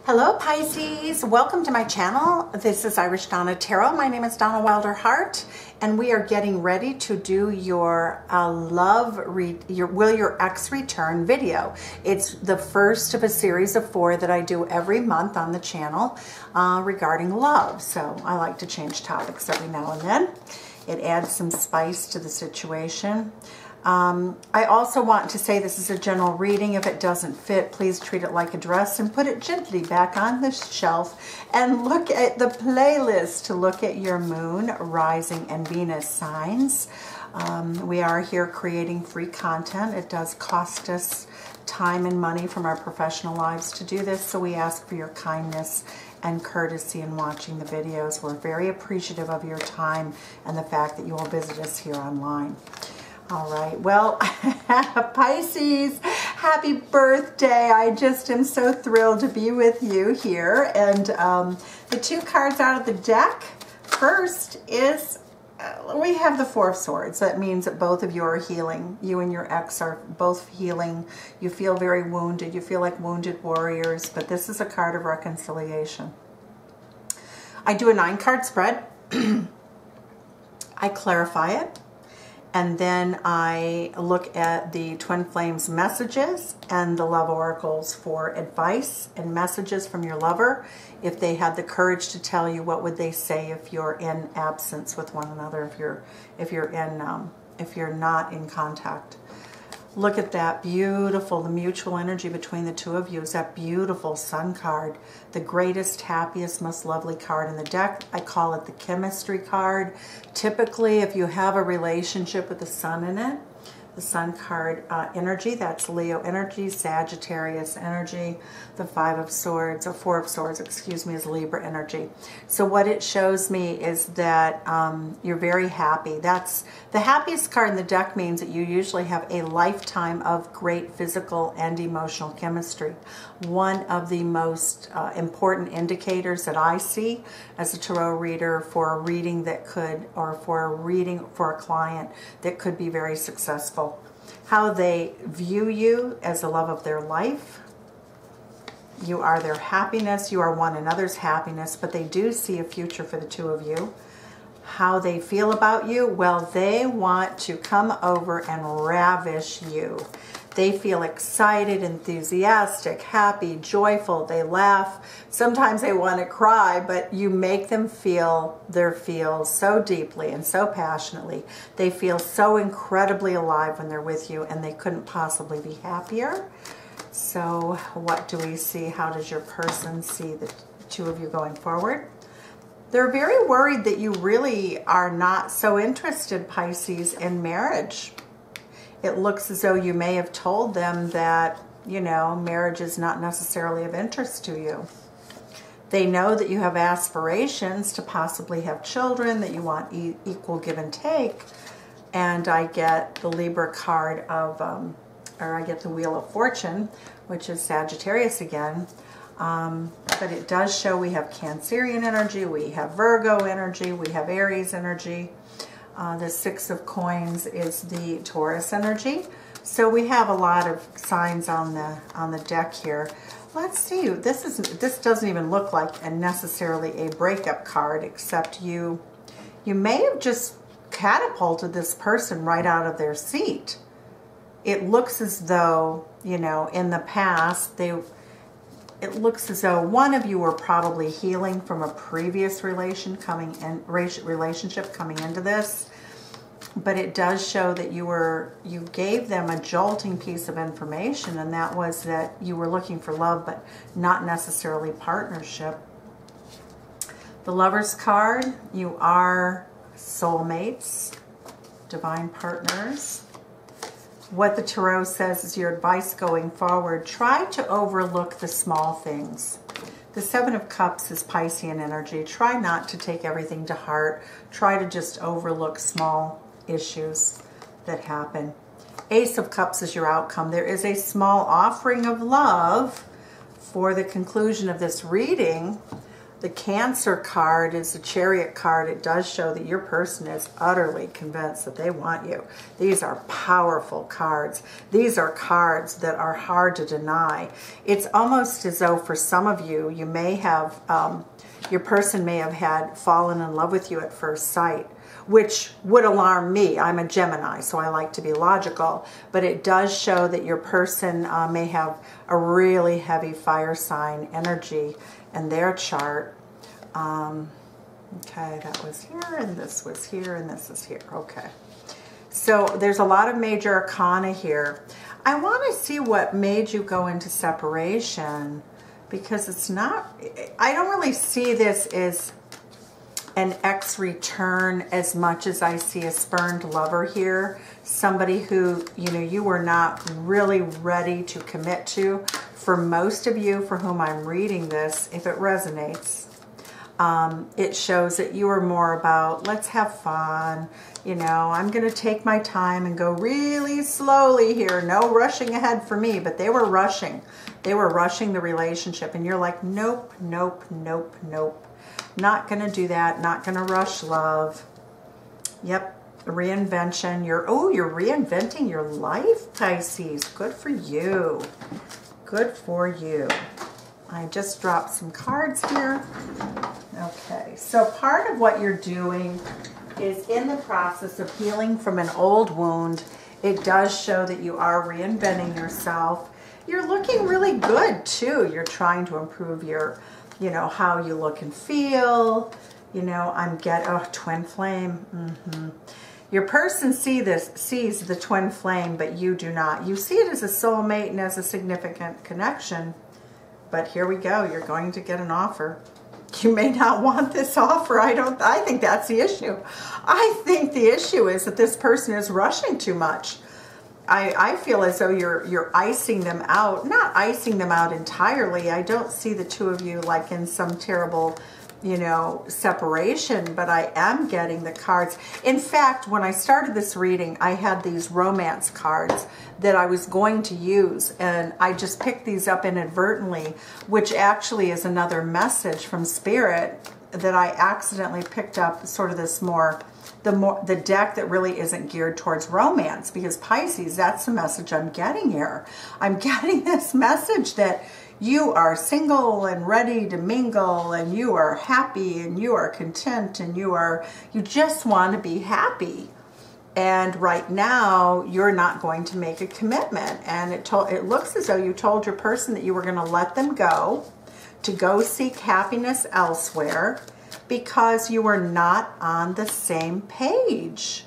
Hello Pisces, welcome to my channel. This is Irish Donna Tarot. My name is Donna Wilder-Hart and we are getting ready to do your Will Your Ex Return video. It's the first of a series of 4 that I do every month on the channel regarding love. So I like to change topics every now and then. It adds some spice to the situation. I also want to say this is a general reading. If it doesn't fit, please treat it like a dress and put it gently back on the shelf and look at the playlist to look at your moon, rising, and Venus signs. We are here creating free content. It does cost us time and money from our professional lives to do this, so we ask for your kindness and courtesy in watching the videos. We're very appreciative of your time and the fact that you will visit us here online. All right, well, Pisces, happy birthday. I just am so thrilled to be with you here. And the 2 cards out of the deck, first is, we have the 4 of Swords. That means that both of you are healing. You and your ex are both healing. You feel very wounded. You feel like wounded warriors, but this is a card of reconciliation. I do a 9-card spread. I clarify it. And then I look at the Twin Flames messages and the love oracles for advice and messages from your lover. If they had the courage to tell you, what would they say if you're in absence with one another, if you're not in contact. Look at that beautiful, the mutual energy between the 2 of you is that beautiful Sun card, the greatest, happiest, most lovely card in the deck. I call it the chemistry card. Typically, if you have a relationship with the Sun in it, the Sun card energy, that's Leo energy, Sagittarius energy. The 5 of Swords, or 4 of Swords, excuse me, is Libra energy. So what it shows me is that you're very happy. That's the happiest card in the deck. Means that you usually have a lifetime of great physical and emotional chemistry. One of the most important indicators that I see as a tarot reader for a reading that could, or for a reading for a client that could be very successful. How they view you as the love of their life. You are their happiness. You are one another's happiness, but they do see a future for the 2 of you. How they feel about you? Well, they want to come over and ravish you. They feel excited, enthusiastic, happy, joyful. They laugh. Sometimes they want to cry, but you make them feel their feels so deeply and so passionately. They feel so incredibly alive when they're with you, and they couldn't possibly be happier. So what do we see? How does your person see the 2 of you going forward? They're very worried that you really are not so interested, Pisces, in marriage. It looks as though you may have told them that, you know, marriage is not necessarily of interest to you. They know that you have aspirations to possibly have children, that you want equal give and take. And I get the Libra card of, or I get the Wheel of Fortune, which is Sagittarius again. But it does show we have Cancerian energy, we have Virgo energy, we have Aries energy. The 6 of Coins is the Taurus energy. So we have a lot of signs on the deck here. Let's see. This doesn't even look like necessarily a breakup card, except you may have just catapulted this person right out of their seat. It looks as though, you know, in the past it looks as though one of you were probably healing from a previous relationship coming into this. But it does show that you gave them a jolting piece of information, and that was that you were looking for love, but not necessarily partnership. The Lover's card, you are soulmates, divine partners. What the Tarot says is your advice going forward: try to overlook the small things. The 7 of Cups is Piscean energy. Try not to take everything to heart. Try to just overlook small issues that happen. Ace of Cups is your outcome. There is a small offering of love for the conclusion of this reading. The Cancer card is the Chariot card. It does show that your person is utterly convinced that they want you. These are powerful cards. These are cards that are hard to deny. It's almost as though for some of you, you may have, your person may have had fallen in love with you at first sight, which would alarm me. I'm a Gemini, so I like to be logical. But it does show that your person may have a really heavy fire sign energy in their chart. Okay, that was here, and this was here, and this is here. Okay. So there's a lot of major arcana here. I want to see what made you go into separation, because it's not, I don't really see this as an ex-return as much as I see a spurned lover here. Somebody who, you know, you were not really ready to commit to. For most of you for whom I'm reading this, if it resonates, it shows that you are more about, let's have fun. You know, I'm going to take my time and go really slowly here. No rushing ahead for me, but they were rushing. They were rushing the relationship, and you're like, nope, nope, nope, nope. Not going to do that. Not going to rush love. Yep. Reinvention. You're reinventing your life, Pisces. Good for you. Good for you. I just dropped some cards here. Okay. So part of what you're doing is in the process of healing from an old wound. It does show that you are reinventing yourself. You're looking really good too. You're trying to improve your, you know, how you look and feel. You know, twin flame. Your person sees the twin flame, but you do not. You see it as a soulmate and as a significant connection. But here we go. You're going to get an offer. You may not want this offer. I think that's the issue. I think the issue is that this person is rushing too much. I feel as though you're icing them out. Not icing them out entirely. I don't see the two of you like in some terrible, you know, separation, but I am getting the cards. In fact, when I started this reading, I had these romance cards that I was going to use, and I just picked these up inadvertently, which actually is another message from Spirit that I accidentally picked up, sort of this the deck that really isn't geared towards romance, because Pisces, that's the message I'm getting here. I'm getting this message that you are single and ready to mingle, and you are happy and you are content, and you just want to be happy. And right now you're not going to make a commitment, and it looks as though you told your person that you were going to let them go to go seek happiness elsewhere, because you were not on the same page.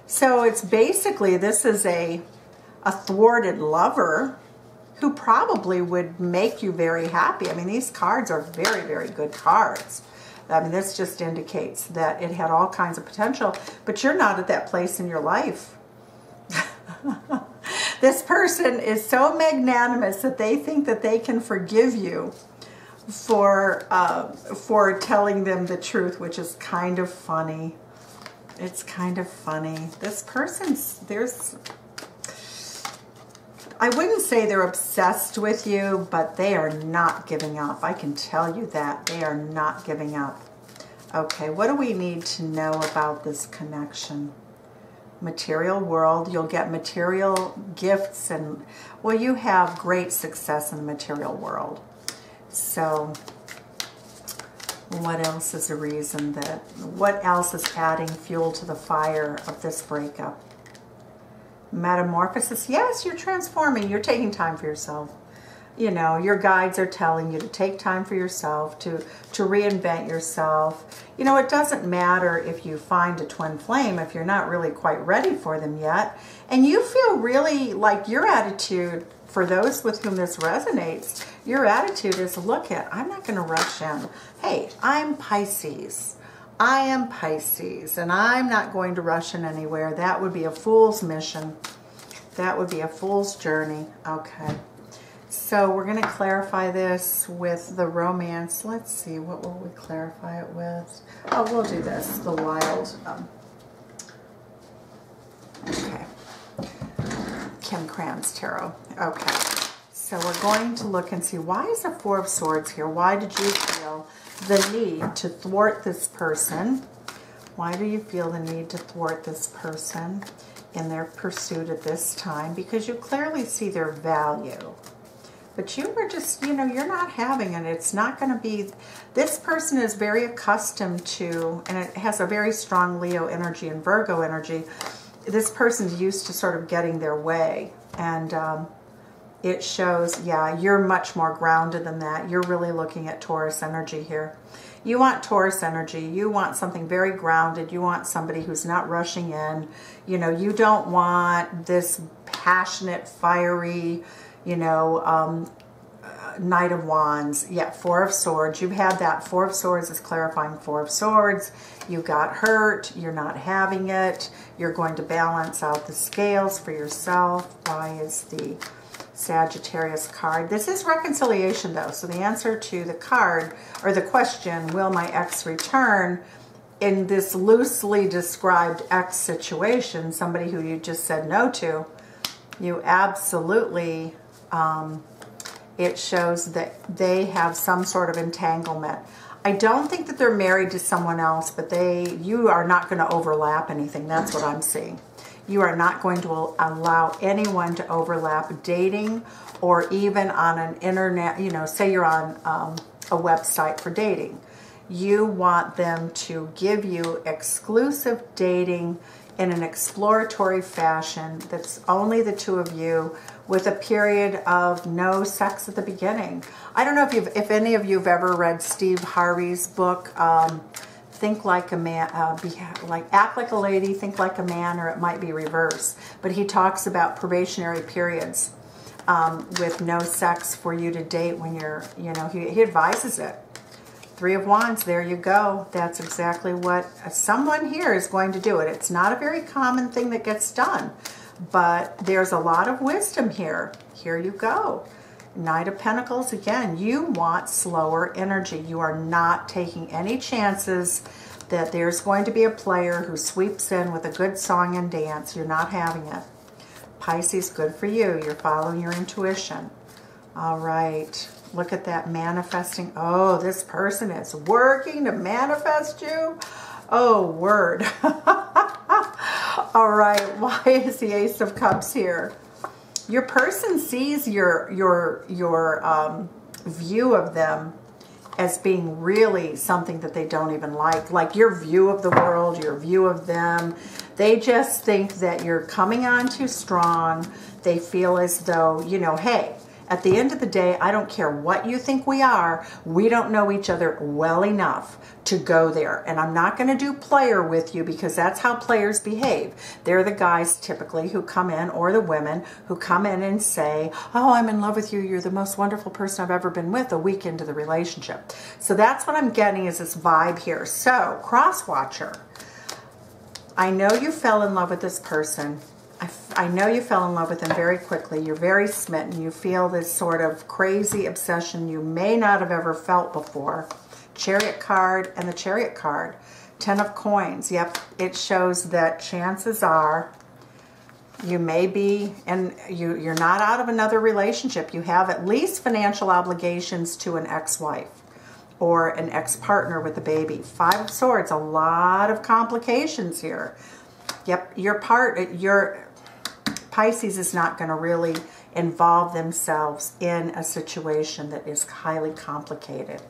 So it's basically, this is a thwarted lover who probably would make you very happy. I mean, these cards are very, very good cards. I mean, this just indicates that it had all kinds of potential, but you're not at that place in your life. This person is so magnanimous that they think that they can forgive you for telling them the truth, which is kind of funny. It's kind of funny. This person's, I wouldn't say they're obsessed with you, but they are not giving up. I can tell you that. They are not giving up. Okay, what do we need to know about this connection? Material world. You'll get material gifts, and, well, you have great success in the material world. So what else is a reason what else is adding fuel to the fire of this breakup? Metamorphosis. Yes, you're transforming. You're taking time for yourself. You know, your guides are telling you to take time for yourself, to reinvent yourself. You know, it doesn't matter if you find a twin flame if you're not really quite ready for them yet. And you feel really like your attitude, for those with whom this resonates, your attitude is, look I'm not going to rush in. Hey, I'm Pisces. I am Pisces, and I'm not going to rush in anywhere. That would be a fool's mission. That would be a fool's journey. Okay. So we're going to clarify this with the romance. Let's see, what will we clarify it with? Oh, we'll do this, the wild. Okay. Kim Cran's Tarot. Okay. So we're going to look and see, why is the Four of Swords here? Why did you feel the need to thwart this person? Why do you feel the need to thwart this person in their pursuit at this time? Because you clearly see their value. But you were just, you know, you're not having it. It's not going to be, this person is very accustomed to, and it has a very strong Leo energy and Virgo energy. This person's used to sort of getting their way. And it shows, yeah, you're much more grounded than that. You're really looking at Taurus energy here. You want Taurus energy. You want something very grounded. You want somebody who's not rushing in. You know, you don't want this passionate, fiery, you know, Knight of Wands. Yeah, Four of Swords. You've had that. Four of Swords is clarifying Four of Swords. You got hurt. You're not having it. You're going to balance out the scales for yourself. Why is the Sagittarius card? This is reconciliation, though. So the answer to the card, or the question, will my ex return, in this loosely described ex situation, somebody who you just said no to, you absolutely, it shows that they have some sort of entanglement. I don't think that they're married to someone else, but you are not going to overlap anything. That's what I'm seeing. You are not going to allow anyone to overlap dating, or even on an internet, you know, say you're on a website for dating. You want them to give you exclusive dating in an exploratory fashion that's only the two of you, with a period of no sex at the beginning. I don't know if any of you have ever read Steve Harvey's book, Think Like a Man, Act Like a Lady, Think Like a Man, or it might be reverse. But he talks about probationary periods with no sex for you to date when you're, you know, he advises it. Three of Wands, there you go. That's exactly what someone here is going to do it. It's not a very common thing that gets done, but there's a lot of wisdom here. Here you go. Knight of Pentacles, again, you want slower energy. You are not taking any chances that there's going to be a player who sweeps in with a good song and dance. You're not having it. Pisces, good for you. You're following your intuition. All right. Look at that, manifesting. Oh, this person is working to manifest you. Oh, word. All right. Why is the Ace of Cups here? Your person sees your view of them as being really something that they don't even like your view of the world, your view of them. They just think that you're coming on too strong. They feel as though, you know, hey, at the end of the day, I don't care what you think we are. We don't know each other well enough to go there. And I'm not going to do player with you, because that's how players behave. They're the guys typically who come in, or the women who come in and say, oh, I'm in love with you. You're the most wonderful person I've ever been with, a week into the relationship. So that's what I'm getting, is this vibe here. So, cross watcher. I know you fell in love with this person. I know you fell in love with him very quickly. You're very smitten. You feel this sort of crazy obsession you may not have ever felt before. Chariot card and the Chariot card. 10 of Coins. Yep, it shows that chances are you may be, and you're not out of another relationship. You have at least financial obligations to an ex-wife or an ex-partner with a baby. 5 of Swords, a lot of complications here. Yep, your Pisces is not going to really involve themselves in a situation that is highly complicated.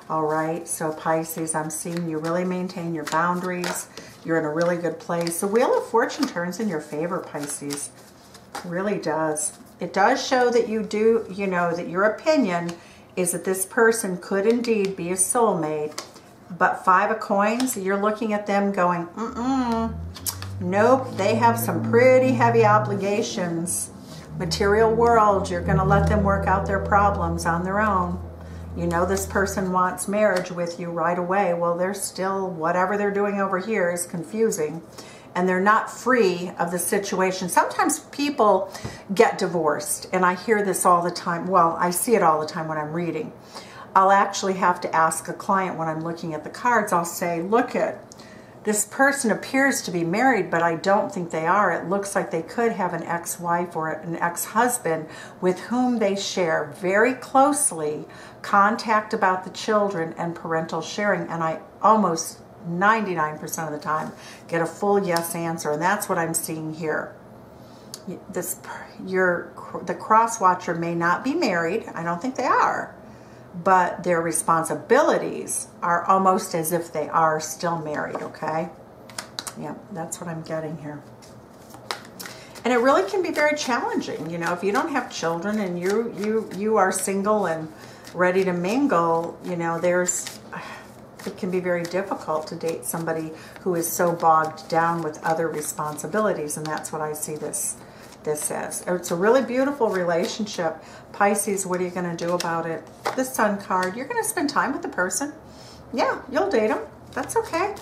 All right, so Pisces, I'm seeing you really maintain your boundaries. You're in a really good place. The Wheel of Fortune turns in your favor, Pisces. It really does. It does show that you do, you know, that your opinion is that this person could indeed be a soulmate. But 5 of Coins, you're looking at them going, nope, they have some pretty heavy obligations. Material world, you're going to let them work out their problems on their own. You know this person wants marriage with you right away. Well, they're still, whatever they're doing over here is confusing. And they're not free of the situation. Sometimes people get divorced, and I hear this all the time. Well, I see it all the time when I'm reading. I'll actually have to ask a client when I'm looking at the cards. I'll say, look, This person appears to be married, but I don't think they are. It looks like they could have an ex-wife or an ex-husband with whom they share very closely contact about the children and parental sharing. And I almost 99% of the time get a full yes answer. And that's what I'm seeing here. The cross watcher may not be married. I don't think they are. But their responsibilities are almost as if they are still married, okay? Yeah, that's what I'm getting here. And it really can be very challenging, you know, if you don't have children and you are single and ready to mingle, you know, it can be very difficult to date somebody who is so bogged down with other responsibilities, and that's what I see this as. It's a really beautiful relationship. Pisces, what are you going to do about it? The Sun card, you're going to spend time with the person. Yeah, you'll date them. That's okay.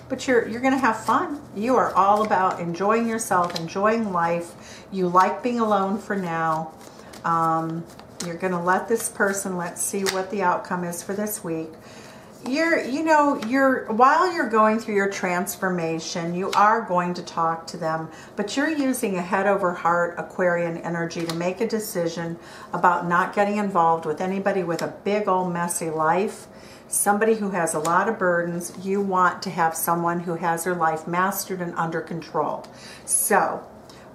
But you're going to have fun. You are all about enjoying yourself, enjoying life. You like being alone for now. You're going to let this person, let's see what the outcome is for this week. While you're going through your transformation, you are going to talk to them, but you're using a head over heart Aquarian energy to make a decision about not getting involved with anybody with a big old messy life. Somebody who has a lot of burdens. You want to have someone who has their life mastered and under control. So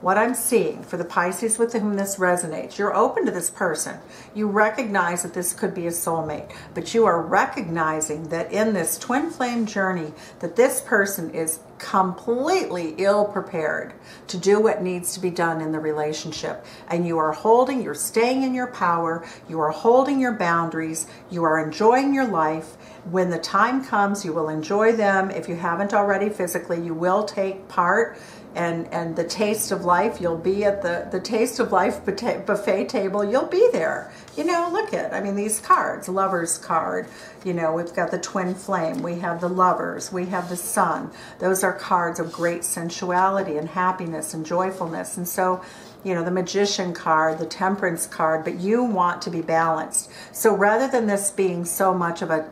what I'm seeing for the Pisces with whom this resonates, you're open to this person. You recognize that this could be a soulmate, but you are recognizing that in this twin flame journey, that this person is completely ill-prepared to do what needs to be done in the relationship. And you are you're staying in your power, you are holding your boundaries, you are enjoying your life. When the time comes, you will enjoy them. If you haven't already physically, you will take part. And the taste of life, you'll be at the taste of life buffet table, you'll be there. You know, look at, I mean, these cards, Lover's card, you know, we've got the twin flame, we have the Lovers, we have the Sun. Those are cards of great sensuality and happiness and joyfulness. And so, you know, the Magician card, the Temperance card, but you want to be balanced. So rather than this being so much of a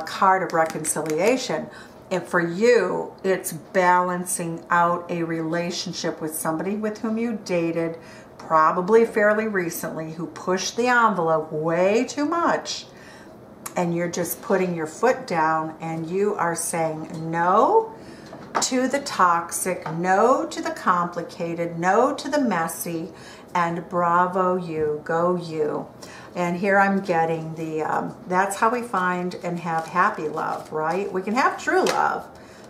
card of reconciliation, and for you, it's balancing out a relationship with somebody with whom you dated probably fairly recently, who pushed the envelope way too much. And you're just putting your foot down and you are saying no to the toxic, no to the complicated, no to the messy, and bravo you, go you. And here I'm getting that's how we find and have happy love, right? We can have true love,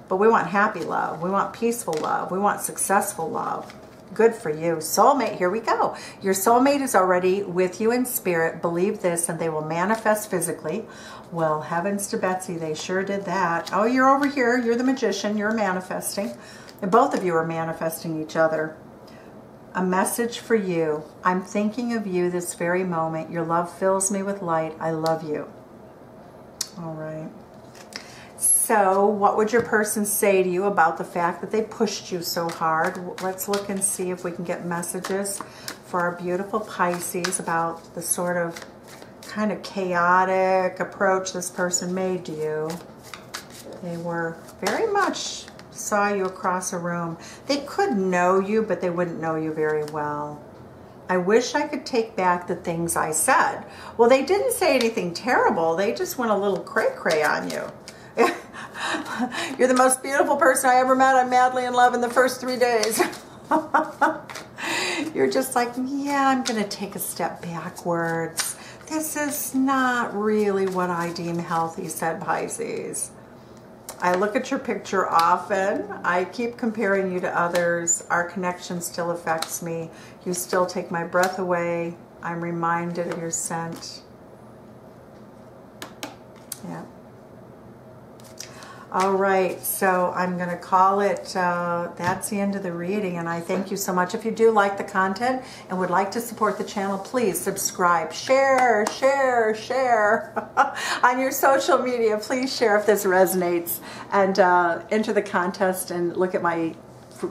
but we want happy love. We want peaceful love. We want successful love. Good for you. Soulmate, here we go. Your soulmate is already with you in spirit. Believe this and they will manifest physically. Well, heavens to Betsy, they sure did that. Oh, you're over here. You're the Magician. You're manifesting. And both of you are manifesting each other. A message for you. I'm thinking of you this very moment. Your love fills me with light. I love you. All right. So what would your person say to you about the fact that they pushed you so hard? Let's look and see if we can get messages for our beautiful Pisces about the sort of kind of chaotic approach this person made to you. They were very much saw you across a room. They could know you, but they wouldn't know you very well. I wish I could take back the things I said. Well, they didn't say anything terrible. They just went a little cray-cray on you. You're the most beautiful person I ever met. I'm madly in love in the first 3 days. You're just like, yeah, I'm going to take a step backwards. This is not really what I deem healthy, said Pisces. I look at your picture often. I keep comparing you to others. Our connection still affects me. You still take my breath away. I'm reminded of your scent. Yeah. All right, so I'm going to call it, that's the end of the reading, and I thank you so much. If you do like the content and would like to support the channel, please subscribe, share, share, share on your social media. Please share if this resonates, and enter the contest and look at my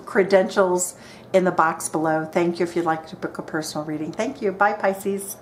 credentials in the box below. Thank you if you'd like to book a personal reading. Thank you. Bye, Pisces.